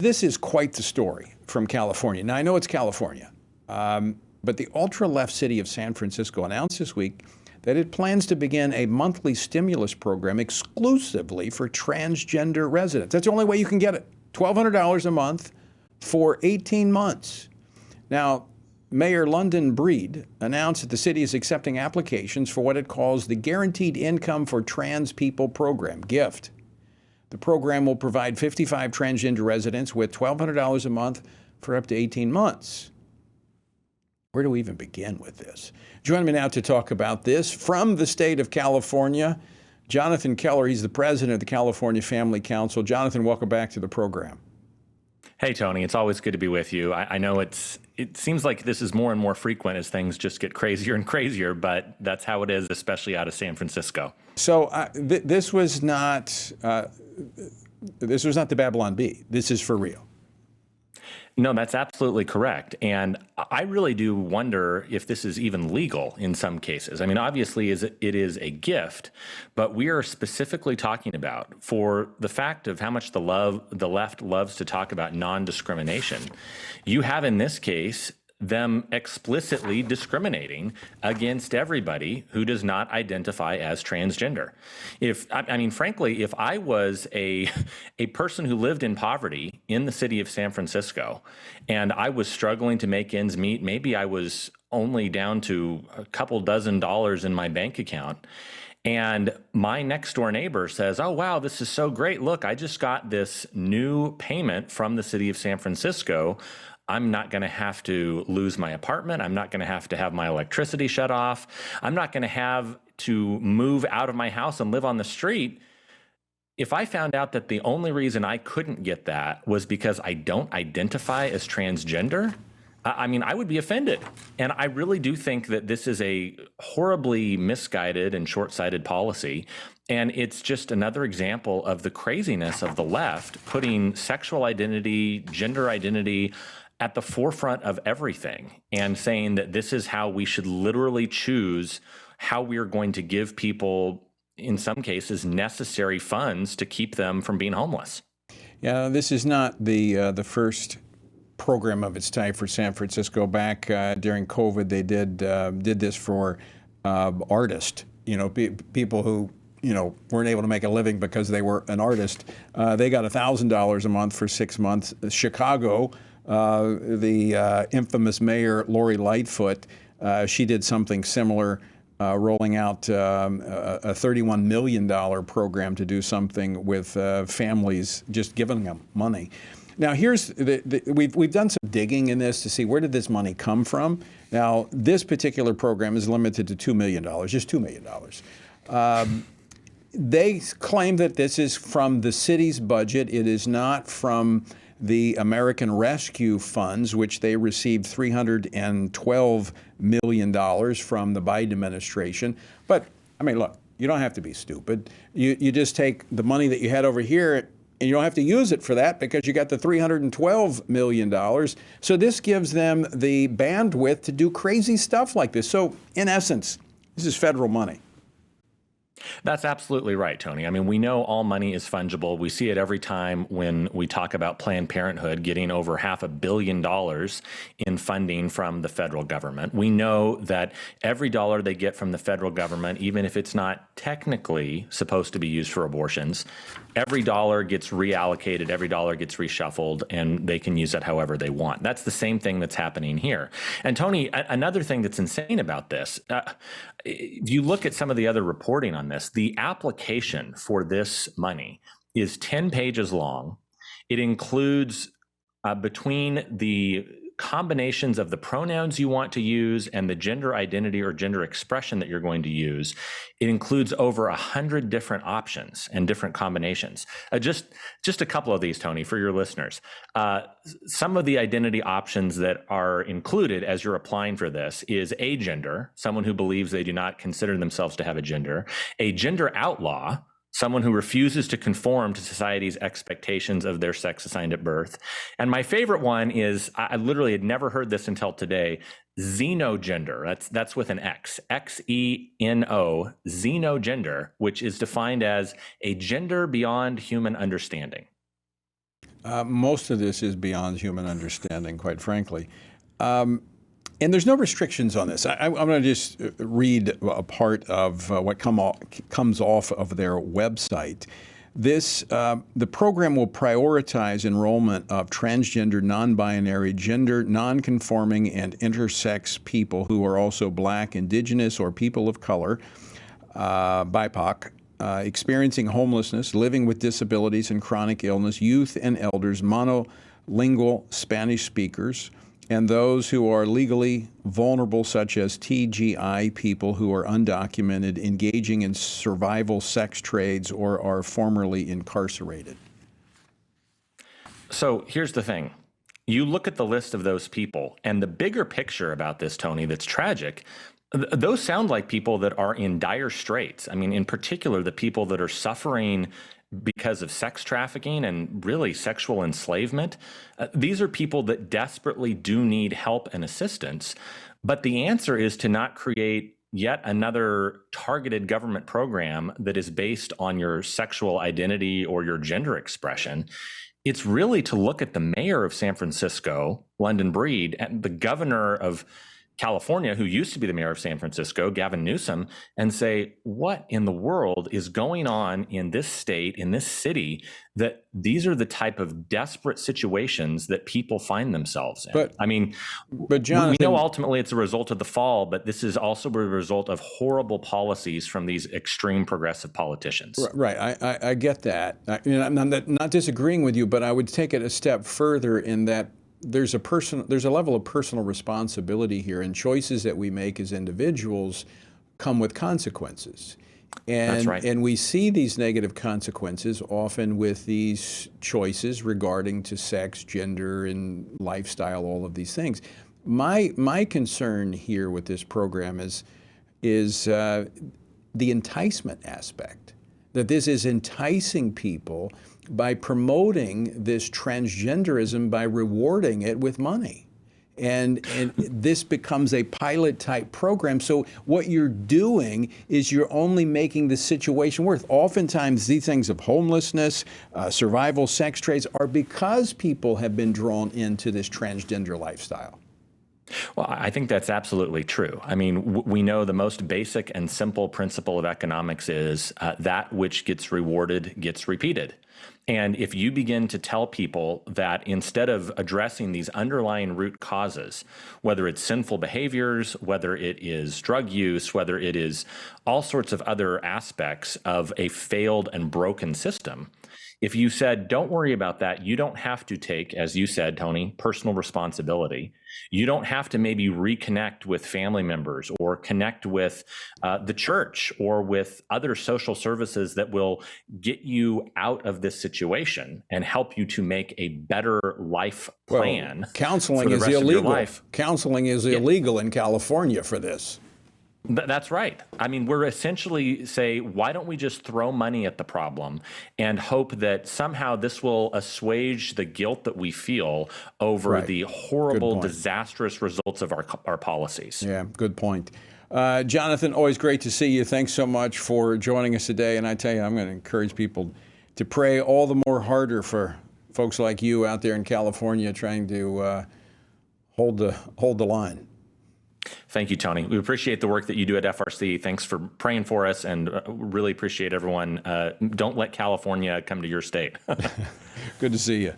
This is quite the story from California. Now, I know it's California, but the ultra-left city of San Francisco announced this week that it plans to begin a monthly stimulus program exclusively for transgender residents. That's the only way you can get it. $1,200 a month for 18 months. Now, Mayor London Breed announced that the city is accepting applications for what it calls the Guaranteed Income for Trans People program, GIFT. The program will provide 55 transgender residents with $1,200 a month for up to 18 months. Where do we even begin with this? Joining me now to talk about this from the state of California, Jonathan Keller. He's the president of the California Family Council. Jonathan, welcome back to the program. Hey, Tony, it's always good to be with you. I know it seems like this is more and more frequent as things just get crazier and crazier, but that's how it is, especially out of San Francisco. So this was not the Babylon Bee. This is for real. No, that's absolutely correct. And I really do wonder if this is even legal in some cases. I mean, obviously it is a gift, but we are specifically talking about for the fact of how much the left loves to talk about non-discrimination. You have in this case them explicitly discriminating against everybody who does not identify as transgender. Frankly, if I was a person who lived in poverty in the city of San Francisco and I was struggling to make ends meet, maybe I was only down to a couple dozen dollars in my bank account, and my next door neighbor says, "Oh, wow, this is so great. Look, I just got this new payment from the city of San Francisco. I'm not going to have to lose my apartment. I'm not going to have my electricity shut off. I'm not going to have to move out of my house and live on the street." If I found out that the only reason I couldn't get that was because I don't identify as transgender, I would be offended. And I really do think that this is a horribly misguided and short-sighted policy. And it's just another example of the craziness of the left putting sexual identity, gender identity at the forefront of everything and saying that this is how we should literally choose how we are going to give people, in some cases, necessary funds to keep them from being homeless. Yeah, this is not the first program of its type for San Francisco. Back during COVID, they did this for artists, people who weren't able to make a living because they were an artist. They got $1,000 a month for 6 months. Chicago, the infamous mayor Lori Lightfoot, she did something similar, rolling out a $31 million program to do something with families, just giving them money. Now, here's we've done some digging in this to see where did this money come from. Now, this particular program is limited to $2 million, just $2 million. They claim that this is from the city's budget. It is not from the American Rescue Funds, which they received $312 million from the Biden administration. But, look, you don't have to be stupid. You just take the money that you had over here, and you don't have to use it for that because you got the $312 million. So this gives them the bandwidth to do crazy stuff like this. So, in essence, this is federal money. That's absolutely right, Tony. We know all money is fungible. We see it every time when we talk about Planned Parenthood getting over $500 million in funding from the federal government. We know that every dollar they get from the federal government, even if it's not technically supposed to be used for abortions, every dollar gets reallocated, every dollar gets reshuffled, and they can use it however they want. That's the same thing that's happening here. And Tony, another thing that's insane about this, if you look at some of the other reporting on this, the application for this money is 10 pages long. It includes between the combinations of the pronouns you want to use and the gender identity or gender expression that you're going to use, it includes over 100 different options and different combinations. Just a couple of these, Tony, for your listeners. Some of the identity options that are included as you're applying for this is agender, someone who believes they do not consider themselves to have a gender outlaw, someone who refuses to conform to society's expectations of their sex assigned at birth. And my favorite one is, I literally had never heard this until today, xenogender. That's with an X, X-E-N-O, xenogender, which is defined as a gender beyond human understanding. Most of this is beyond human understanding, quite frankly. And there's no restrictions on this. I'm going to just read a part of what comes off of their website. The program will prioritize enrollment of transgender, non-binary, gender non-conforming, and intersex people who are also Black, Indigenous, or people of color, BIPOC, experiencing homelessness, living with disabilities and chronic illness, youth and elders, monolingual Spanish speakers, and those who are legally vulnerable, such as TGI people who are undocumented, engaging in survival sex trades, or are formerly incarcerated. So here's the thing. You look at the list of those people, and the bigger picture about this, Tony, that's tragic, those sound like people that are in dire straits. I mean, in particular, the people that are suffering because of sex trafficking and really sexual enslavement. These are people that desperately do need help and assistance. But the answer is to not create yet another targeted government program that is based on your sexual identity or your gender expression. It's really to look at the mayor of San Francisco, London Breed, and the governor of California, who used to be the mayor of San Francisco, Gavin Newsom, and say, what in the world is going on in this state, in this city, that these are the type of desperate situations that people find themselves in? But Jonathan, we know ultimately it's a result of the fall, but this is also a result of horrible policies from these extreme progressive politicians. Right, I get that. I'm not disagreeing with you, but I would take it a step further in that there's a level of personal responsibility here, and choices that we make as individuals come with consequences. And, That's right. And we see these negative consequences often with these choices regarding to sex, gender, and lifestyle, all of these things. My concern here with this program is the enticement aspect, that this is enticing people by promoting this transgenderism, by rewarding it with money. And this becomes a pilot type program. So what you're doing is you're only making the situation worse. Oftentimes these things of homelessness, survival sex trades are because people have been drawn into this transgender lifestyle. Well, I think that's absolutely true. I mean, we know the most basic and simple principle of economics is that which gets rewarded gets repeated. And if you begin to tell people that instead of addressing these underlying root causes, whether it's sinful behaviors, whether it is drug use, whether it is all sorts of other aspects of a failed and broken system, if you said, don't worry about that, you don't have to take, as you said, Tony, personal responsibility. You don't have to maybe reconnect with family members or connect with the church or with other social services that will get you out of this situation and help you to make a better life plan. Well, counseling for the is rest of your illegal. life. Counseling is illegal in California for this. That's right. I mean, we're essentially say, why don't we just throw money at the problem and hope that somehow this will assuage the guilt that we feel over the horrible, disastrous results of our policies? Yeah, good point. Jonathan, always great to see you. Thanks so much for joining us today. And I tell you, I'm going to encourage people to pray all the more harder for folks like you out there in California trying to hold the line. Thank you, Tony. We appreciate the work that you do at FRC. Thanks for praying for us, and really appreciate everyone. Don't let California come to your state. Good to see you.